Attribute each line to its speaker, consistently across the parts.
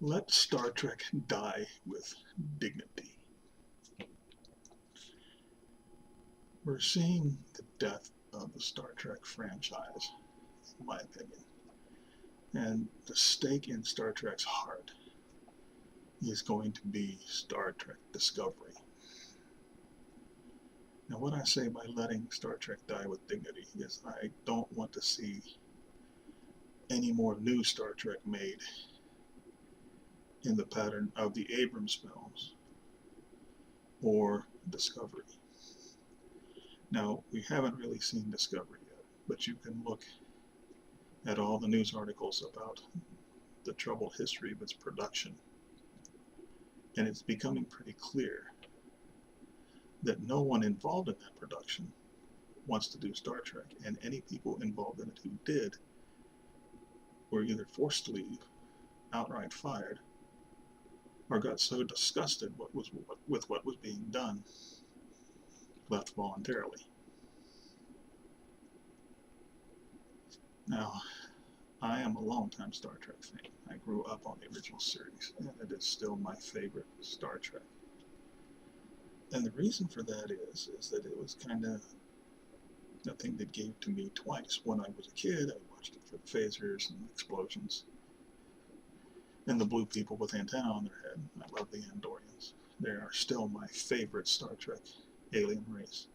Speaker 1: Let Star Trek die with dignity. We're seeing the death of the Star Trek franchise, in my opinion. And the stake in Star Trek's heart is going to be Star Trek Discovery. Now, what I say by letting Star Trek die with dignity is I don't want to see any more new Star Trek made in the pattern of the Abrams films or Discovery. Now, we haven't really seen Discovery yet, but you can look at all the news articles about the troubled history of its production, and it's becoming pretty clear that no one involved in that production wants to do Star Trek, and any people involved in it who did were either forced to leave, outright fired, or got so disgusted with what was being done, left voluntarily. Now, I am a longtime Star Trek fan. I grew up on the original series, and it is still my favorite Star Trek. And the reason for that is that it was kind of a thing that gave to me twice. When I was a kid, I watched it for the phasers and the explosions and the blue people with antenna on their head. I love the Andorians. They are still my favorite Star Trek alien race.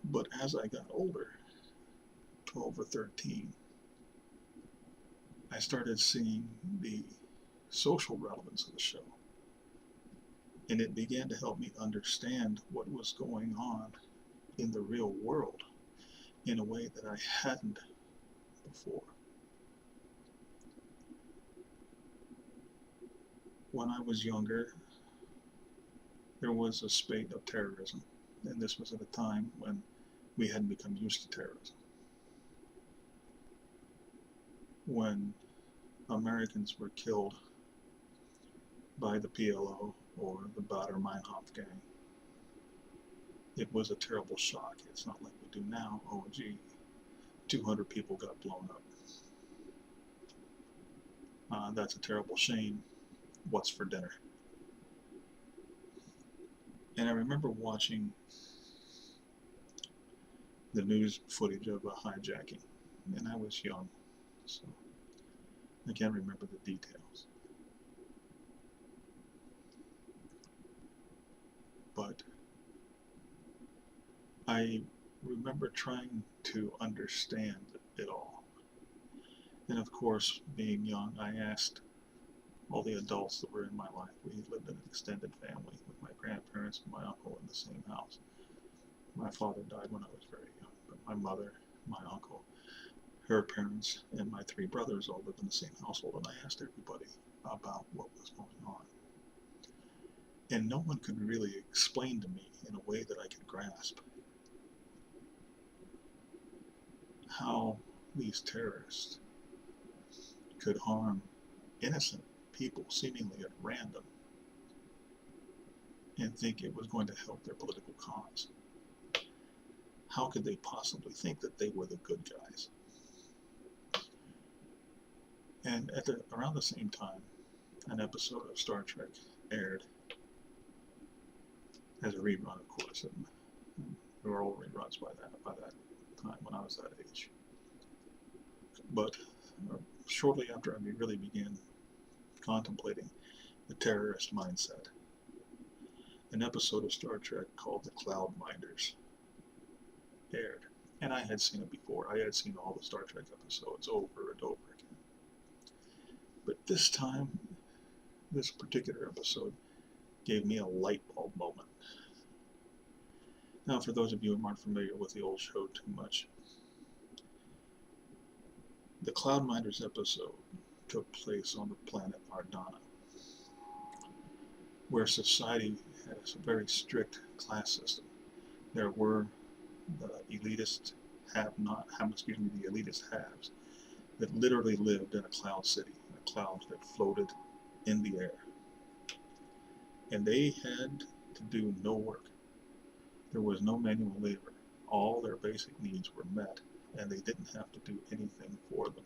Speaker 1: But as I got older, 12 or 13, I started seeing the social relevance of the show. And it began to help me understand what was going on in the real world in a way that I hadn't before. When I was younger, there was a spate of terrorism, and this was at a time when we hadn't become used to terrorism. When Americans were killed by the PLO or the Baader-Meinhof gang, it was a terrible shock. It's not like we do now. Oh, gee, 200 people got blown up. That's a terrible shame. What's for dinner? And I remember watching the news footage of a hijacking, and I was young, so I can't remember the details. But I remember trying to understand it all. And of course, being young, I asked all the adults that were in my life. We lived in an extended family with my grandparents and my uncle in the same house. My father died when I was very young, but my mother, my uncle, her parents, and my three brothers all lived in the same household, and I asked everybody about what was going on. And no one could really explain to me in a way that I could grasp how these terrorists could harm innocent people seemingly at random and think it was going to help their political cause. How could they possibly think that they were the good guys? And around the same time, an episode of Star Trek aired as a rerun, of course, and there were all reruns by that time when I was that age. But shortly after I really began contemplating the terrorist mindset, an episode of Star Trek called The Cloudminders aired. And I had seen it before. I had seen all the Star Trek episodes over and over again. But this time, this particular episode gave me a light bulb moment. Now, for those of you who aren't familiar with the old show too much, the Cloudminders episode took place on the planet Ardana, where society had a very strict class system. There were the elitist the elitist haves that literally lived in a cloud city, a cloud that floated in the air. And they had to do no work. There was no manual labor. All their basic needs were met, and they didn't have to do anything for them.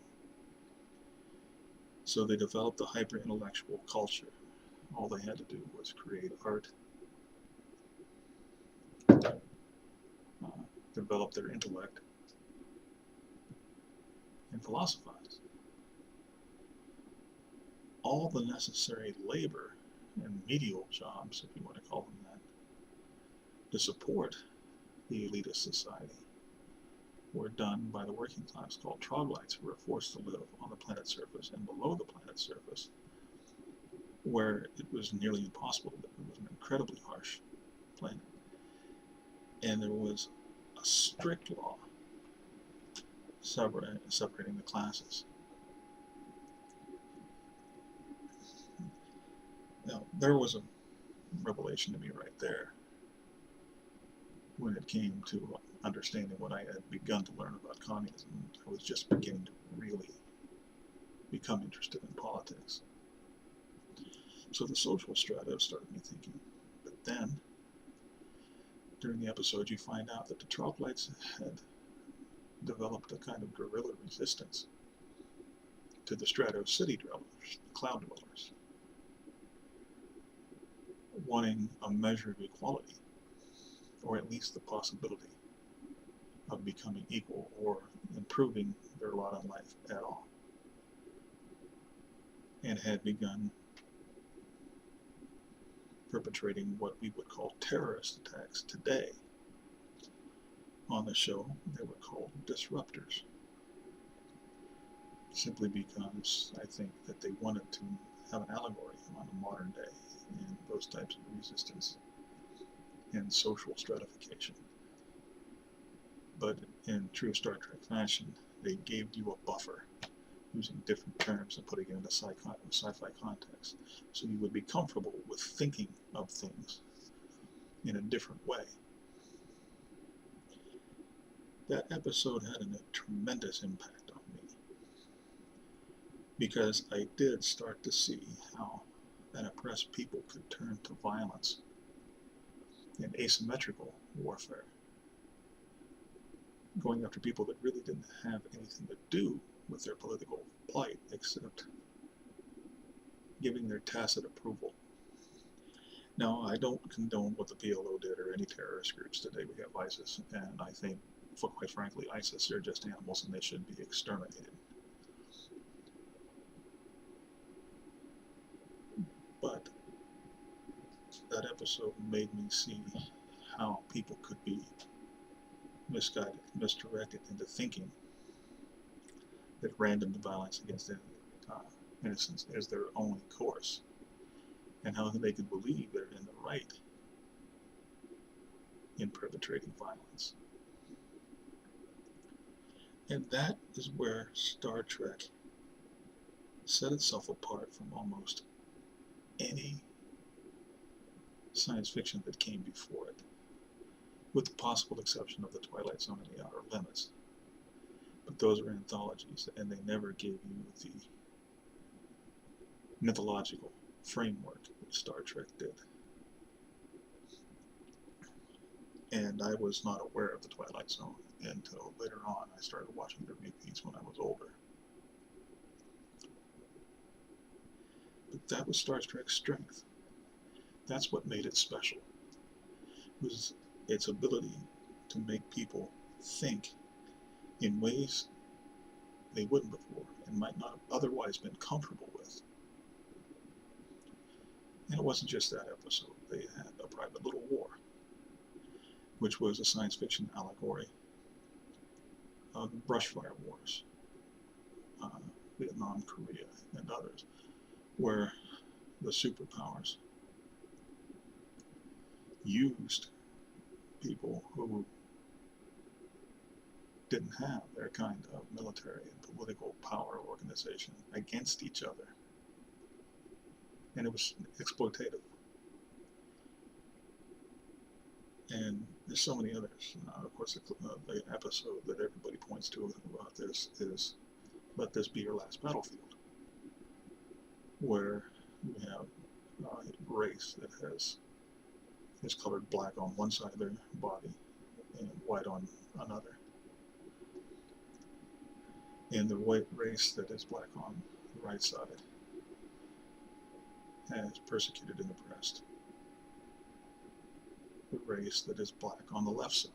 Speaker 1: So they developed a hyper-intellectual culture. All they had to do was create art, develop their intellect, and philosophize. All the necessary labor and medial jobs, if you want to call them that, to support the elitist society were done by the working class, called troglodytes, who were forced to live on the planet's surface and below the planet's surface, where it was nearly impossible. It was an incredibly harsh planet. And there was a strict law separating the classes. Now, there was a revelation to me right there when it came to understanding what I had begun to learn about communism. I was just beginning to really become interested in politics. So the social strata started me thinking. But then, during the episode, you find out that the troglodytes had developed a kind of guerrilla resistance to the strato city dwellers, the cloud dwellers, wanting a measure of equality, or at least the possibility of becoming equal or improving their lot in life at all, and had begun perpetrating what we would call terrorist attacks today. On the show, they were called disruptors, simply because I think that they wanted to have an allegory on the modern day and those types of resistance and social stratification. But in true Star Trek fashion, they gave you a buffer, using different terms and putting it into sci-fi context, so you would be comfortable with thinking of things in a different way. That episode had a tremendous impact on me, because I did start to see how an oppressed people could turn to violence and asymmetrical warfare, going after people that really didn't have anything to do with their political plight except giving their tacit approval. Now, I don't condone what the PLO did or any terrorist groups today. We have ISIS, and I think, quite frankly, ISIS are just animals and they should be exterminated. But that episode made me see how people could be misguided, misdirected into thinking that random violence against innocents is their only course, and how they could believe they're in the right in perpetrating violence. And that is where Star Trek set itself apart from almost any science fiction that came before it, with the possible exception of The Twilight Zone and The Outer Limits. But those are anthologies, and they never gave you the mythological framework which Star Trek did. And I was not aware of The Twilight Zone until later on. I started watching the repeats when I was older. But that was Star Trek's strength. That's what made it special, was its ability to make people think in ways they wouldn't before and might not have otherwise been comfortable with. And it wasn't just that episode. They had A Private Little War, which was a science fiction allegory of the brushfire wars, Vietnam, Korea, and others, where the superpowers used people who didn't have their kind of military and political power organization against each other. And it was exploitative. And there's so many others. Of course, the episode that everybody points to about this is Let This Be Your Last Battlefield, where you have a race that is colored black on one side of their body and white on another. And the white race that is black on the right side, has persecuted and oppressed the race that is black on the left side.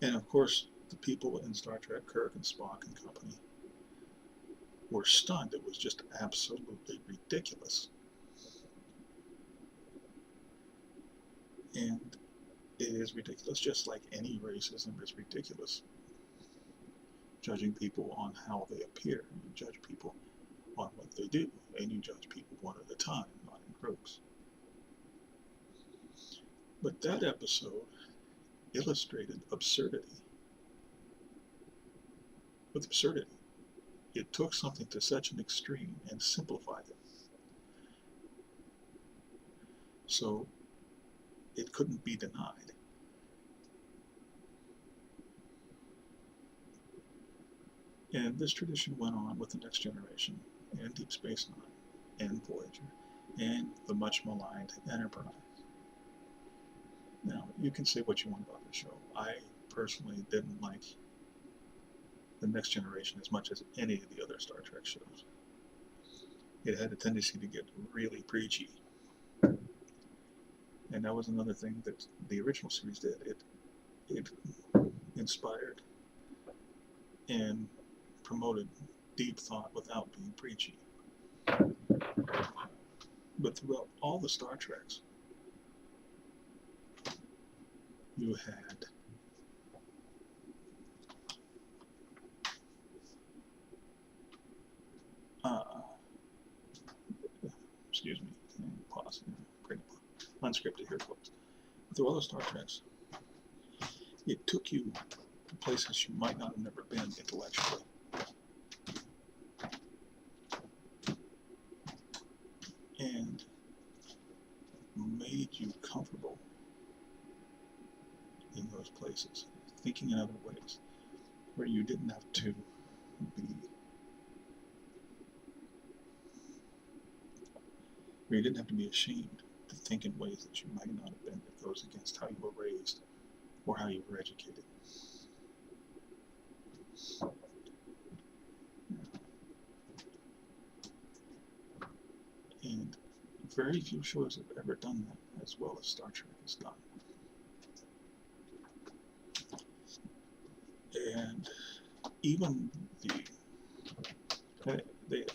Speaker 1: And of course, the people in Star Trek, Kirk and Spock and company, were stunned. It was just absolutely ridiculous. And it is ridiculous, just like any racism is ridiculous. Judging people on how they appear. You judge people on what they do, and you judge people one at a time, not in groups. But that episode illustrated absurdity. With absurdity, it took something to such an extreme and simplified it. So it couldn't be denied. And this tradition went on with the Next Generation, and Deep Space Nine, and Voyager, and the much maligned Enterprise. Now, you can say what you want about the show. I personally didn't like the Next Generation as much as any of the other Star Trek shows. It had a tendency to get really preachy. And that was another thing that the original series did. It inspired and promoted deep thought without being preachy. But throughout all the Star Treks, you had excuse me, pause, unscripted here, folks. Through all the Star Treks, it took you to places you might not have never been intellectually. And made you comfortable in those places, thinking in other ways, where you didn't have to be, where you didn't have to be ashamed to think in ways that you might not have been, that goes against how you were raised or how you were educated. And very few shows have ever done that as well as Star Trek has done. And even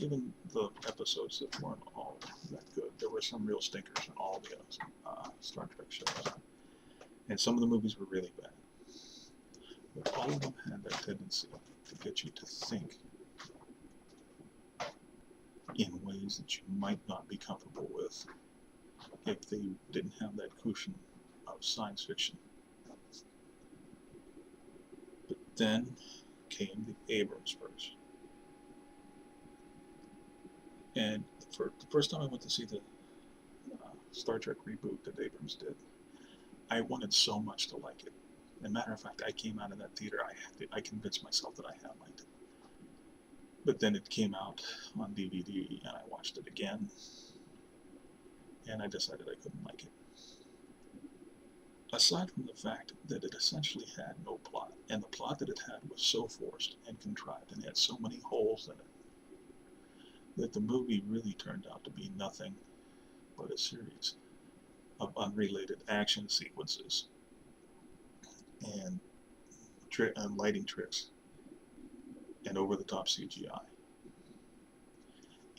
Speaker 1: even the episodes that weren't all that good, there were some real stinkers in all the Star Trek shows. And some of the movies were really bad. But all of them had that tendency to get you to think in ways that you might not be comfortable with if they didn't have that cushion of science fiction. But then came the Abrams version. And for the first time I went to see the Star Trek reboot that Abrams did, I wanted so much to like it. As a matter of fact, I came out of that theater, I convinced myself that I had liked it. But then it came out on DVD, and I watched it again, and I decided I couldn't like it. Aside from the fact that it essentially had no plot, and the plot that it had was so forced and contrived, and had so many holes in it, that the movie really turned out to be nothing but a series of unrelated action sequences and lighting tricks and over-the-top CGI.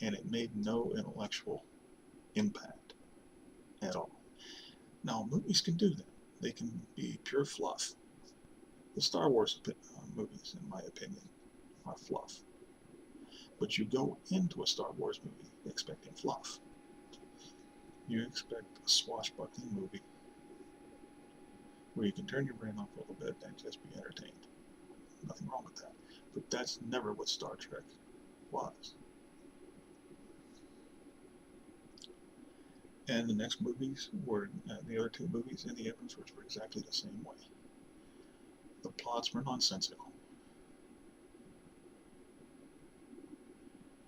Speaker 1: And it made no intellectual impact at all. Now, movies can do that. They can be pure fluff. The Star Wars movies, in my opinion, are fluff. But you go into a Star Wars movie expecting fluff. You expect a swashbuckling movie where you can turn your brain off a little bit and just be entertained. Nothing wrong with that. But that's never what Star Trek was. And the next movies were, the other two movies in the Abrams were exactly the same way. The plots were nonsensical.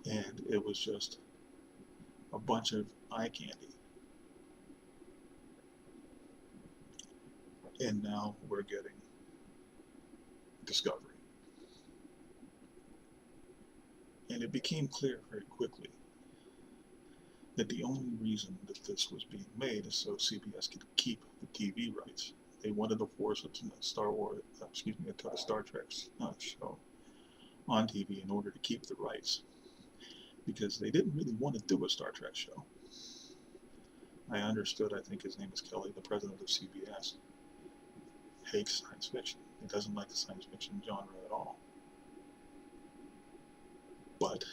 Speaker 1: And it was just a bunch of eye candy. And now we're getting Discovery. And And it became clear very quickly that the only reason that this was being made is so CBS could keep the TV rights. They wanted to force it to the to the Star Trek show on TV in order to keep the rights, because they didn't really want to do a Star Trek show. I understood, I think his name is Kelly, the president of CBS, hates science fiction. He doesn't like the science fiction genre at all. But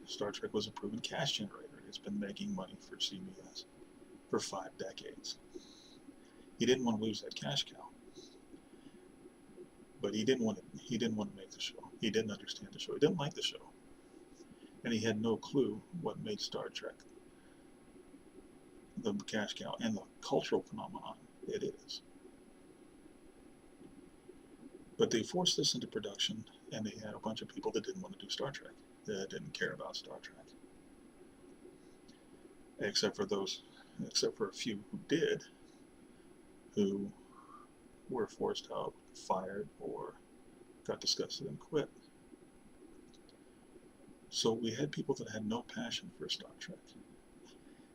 Speaker 1: Star Trek was a proven cash generator. It's been making money for CBS for 5 decades. He didn't want to lose that cash cow. But he didn't want to make the show. He didn't understand the show. He didn't like the show. And he had no clue what made Star Trek the cash cow and the cultural phenomenon it is. But they forced this into production, and they had a bunch of people that didn't want to do Star Trek, that didn't care about Star Trek. Except for a few who did, who were forced out, fired, or got disgusted and quit. So we had people that had no passion for Star Trek.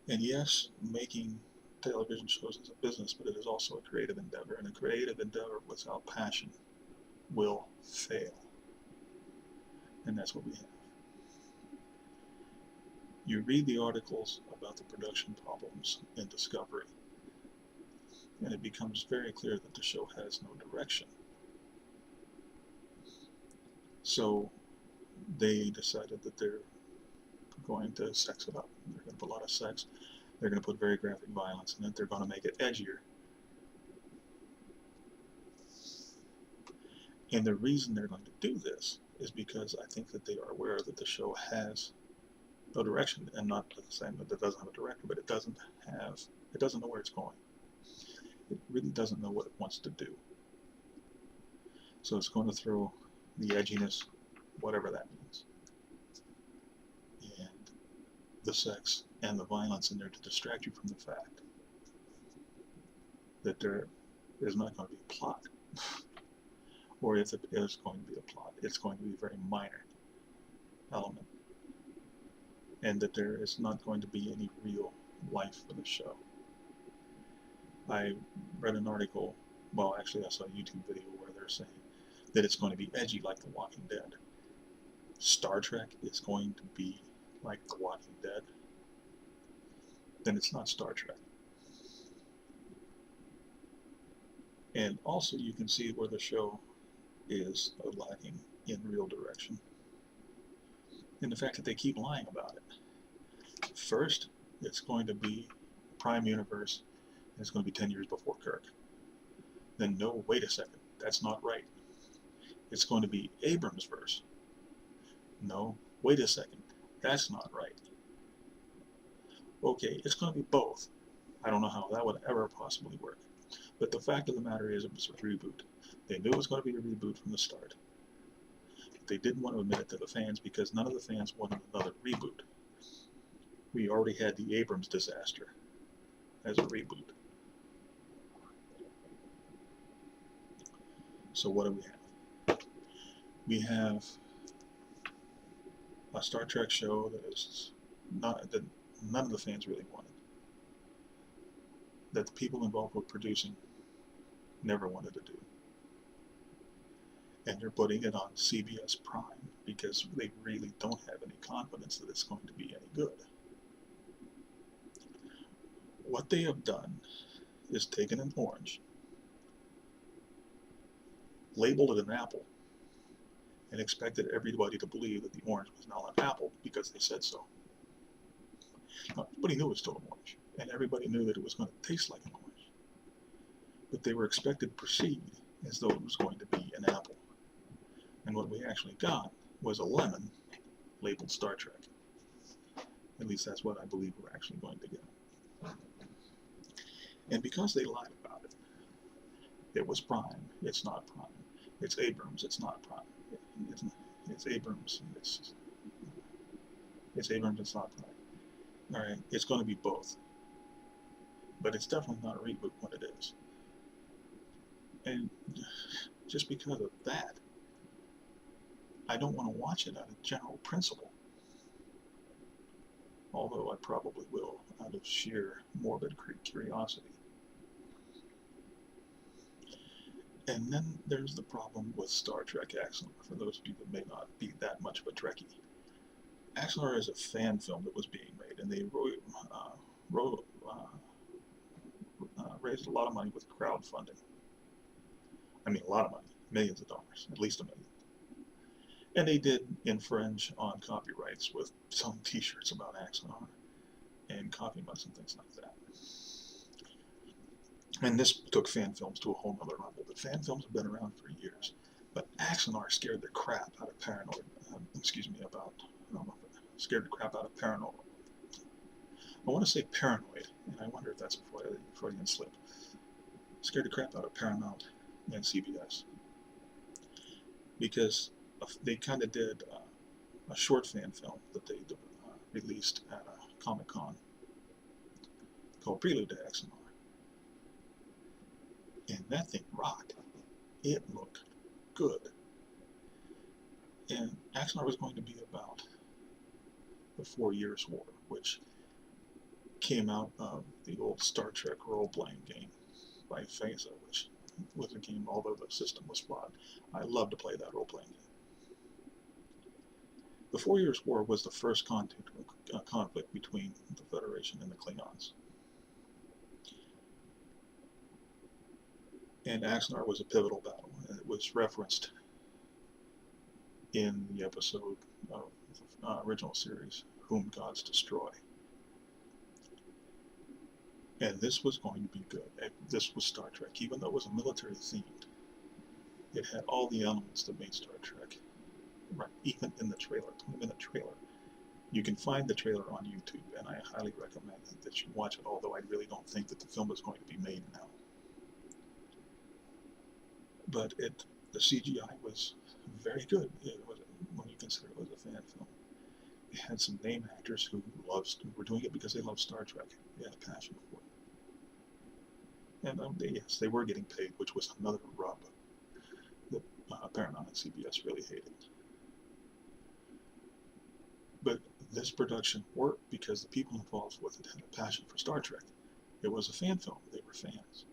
Speaker 1: And yes, making television shows is a business, but it is also a creative endeavor, and a creative endeavor without passion will fail. And that's what we have. You read the articles about the production problems in Discovery, and it becomes very clear that the show has no direction. So they decided that they're going to sex it up. They're going to put a lot of sex. They're going to put very graphic violence in it. They're going to make it edgier. And the reason they're going to do this is because I think that they are aware that the show has no direction, and not saying that it doesn't have a director, but it doesn't know where it's going. It really doesn't know what it wants to do. So it's going to throw the edginess, whatever that means, and the sex and the violence in there to distract you from the fact that there is not going to be a plot. Or if it is going to be a plot, it's going to be a very minor element. And that there is not going to be any real life for the show. I read an article, well, actually I saw a YouTube video where they're saying that it's going to be edgy like The Walking Dead. Star Trek is going to be like The Walking Dead. Then it's not Star Trek. And also you can see where the show is lacking in real direction. And the fact that they keep lying about it. First, it's going to be Prime Universe, and it's going to be 10 years before Kirk. Then, no, wait a second, that's not right. It's going to be Abrams' verse. No, wait a second, that's not right. Okay, it's going to be both. I don't know how that would ever possibly work. But the fact of the matter is, it was a reboot. They knew it was going to be a reboot from the start. They didn't want to admit it to the fans because none of the fans wanted another reboot. We already had the Abrams disaster as a reboot. So what do we have? We have a Star Trek show that none of the fans really wanted. That the people involved with producing never wanted to do. And they're putting it on CBS Prime because they really don't have any confidence that it's going to be any good. What they have done is taken an orange, labeled it an apple, and expected everybody to believe that the orange was now an apple because they said so. Now, everybody knew it was still an orange, and everybody knew that it was going to taste like an orange. But they were expected to proceed as though it was going to be an apple. And what we actually got was a lemon labeled Star Trek. At least that's what I believe we're actually going to get. And because they lied about it, it was Prime, it's not Prime. It's Abrams, it's not Prime. It's Abrams, it's Abrams, it's not Prime. Alright, it's going to be both. But it's definitely not a reboot when it is. And just because of that, I don't want to watch it out of general principle. although I probably will out of sheer morbid curiosity. And then there's the problem with Star Trek Axanar, for those of you that may not be that much of a Trekkie. Axanar is a fan film that was being made, and they raised a lot of money with crowdfunding. I mean, a lot of money, millions of dollars, at least $1 million. And they did infringe on copyrights with some t-shirts about Axanar and coffee mugs and things like that. And this took fan films to a whole nother level. But fan films have been around for years. But Axanar scared the crap out of scared the crap out of paranormal. I want to say paranoid, and I wonder if that's a Freudian slip. Scared the crap out of Paramount and CBS. Because they kind of did a short fan film that they released at a Comic-Con called Prelude to Axanar. And that thing rocked. It looked good. And Axanar was going to be about the 4 Years' War, which came out of the old Star Trek role-playing game by Phasa, which was a game, although the system was flawed. I love to play that role-playing game. The 4 Years' War was the first conflict between the Federation and the Klingons. And Axanar was a pivotal battle, and it was referenced in the episode of the original series, Whom Gods Destroy. And this was going to be good. This was Star Trek. Even though it was a military themed, it had all the elements that made Star Trek. Right, even in the trailer, 20-minute trailer. You can find the trailer on YouTube, and I highly recommend that you watch it, although I really don't think that the film is going to be made now. But the CGI was very good. It was, when you consider it was a fan film. It had some name actors who were doing it because they loved Star Trek. They had a passion for it. And yes, they were getting paid, which was another rub that Paramount and CBS really hated. But this production worked because the people involved with it had a passion for Star Trek. It was a fan film. They were fans.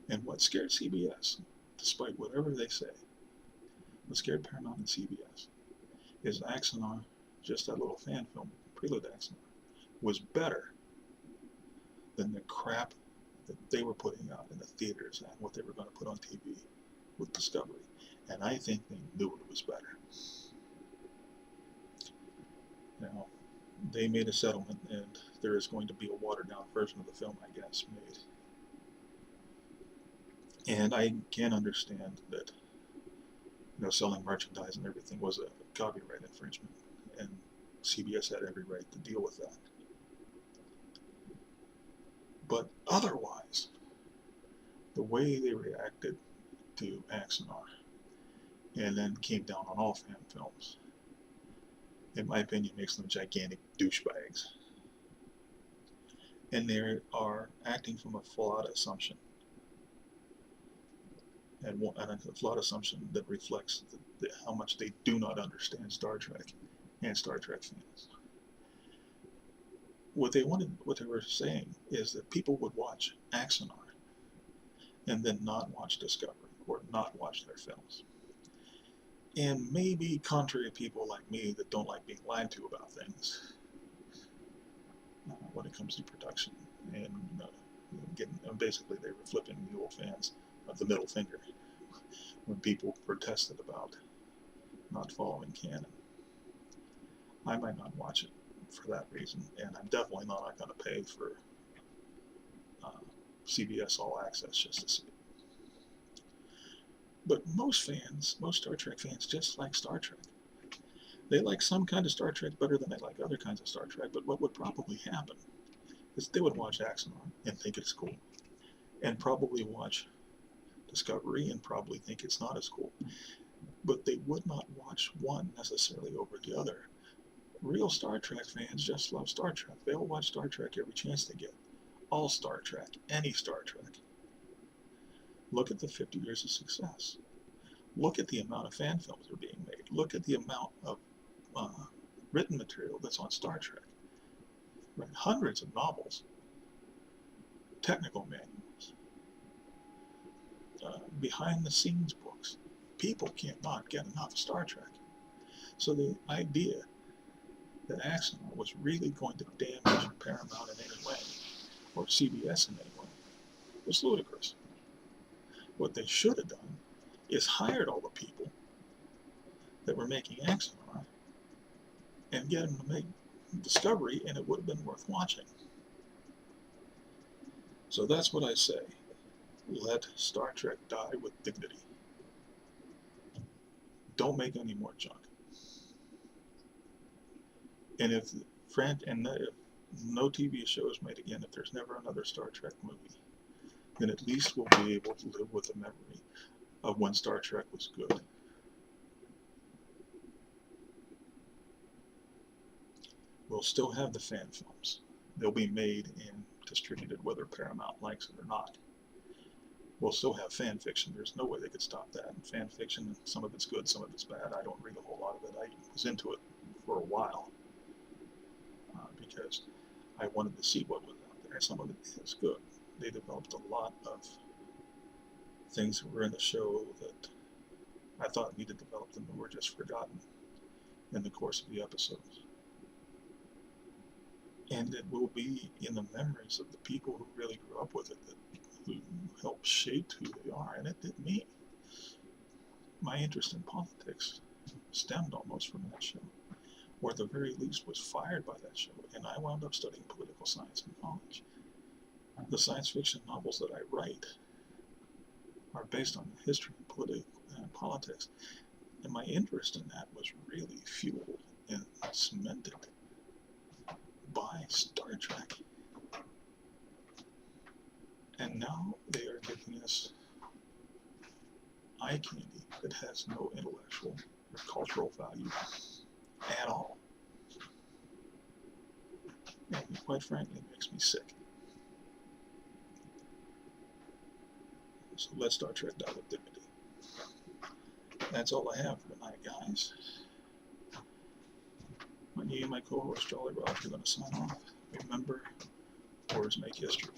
Speaker 1: And what scared CBS, despite whatever they say, what scared Paramount and CBS, is Axanar, just that little fan film, Prelude to Axanar, was better than the crap that they were putting out in the theaters and what they were going to put on TV with Discovery. And I think they knew it was better. Now, they made a settlement, and there is going to be a watered-down version of the film, I guess, made. And I can understand that, selling merchandise and everything was a copyright infringement, and CBS had every right to deal with that. But otherwise, the way they reacted to Axanar, and then came down on all fan films, in my opinion, makes them gigantic douchebags. And they are acting from a flawed assumption. And a flawed assumption that reflects how much they do not understand Star Trek and Star Trek fans. What they were saying is that people would watch Axanar and then not watch Discovery or not watch their films. And maybe contrary to people like me that don't like being lied to about things when it comes to production, and basically they were flipping the old fans of the middle finger when people protested about not following canon. I might not watch it for that reason, and I'm definitely not going to pay for CBS All Access just to see it. But most Star Trek fans just like Star Trek. They like some kind of Star Trek better than they like other kinds of Star Trek, but what would probably happen is they would watch Axanar and think it's cool, and probably watch Discovery and probably think it's not as cool. But they would not watch one necessarily over the other. Real Star Trek fans just love Star Trek. They'll watch Star Trek every chance they get. All Star Trek, any Star Trek. Look at the 50 years of success. Look at the amount of fan films that are being made. Look at the amount of written material that's on Star Trek. read hundreds of novels, technical manuals, behind-the-scenes books. People can't not get enough of Star Trek. So the idea that Axanar was really going to damage Paramount in any way, or CBS in any way, was ludicrous. What they should have done is hired all the people that were making Axanar and get them to make Discovery, and it would have been worth watching. So that's what I say. Let Star Trek die with dignity. Don't make any more junk. And if no TV show is made again, if there's never another Star Trek movie, then at least we'll be able to live with the memory of when Star Trek was good. We'll still have the fan films. They'll be made and distributed whether Paramount likes it or not. We'll still have fan fiction. There's no way they could stop that. And fan fiction, some of it's good, some of it's bad. I don't read a whole lot of it. I was into it for a while because I wanted to see what was out there. Some of it is good. They developed a lot of things that were in the show that I thought needed development and were just forgotten in the course of the episodes. And it will be in the memories of the people who really grew up with it, who helped shape who they are, and it did me. My interest in politics stemmed almost from that show, or at the very least was fired by that show, and I wound up studying political science in college. The science fiction novels that I write are based on history and politics, and my interest in that was really fueled and cemented by Star Trek. And now they are giving us eye candy that has no intellectual or cultural value at all. And quite frankly, it makes me sick. So let Star Trek die with dignity. That's all I have for tonight, guys. Me and my co-host Jolly Roger are going to sign off. Remember, wars make history.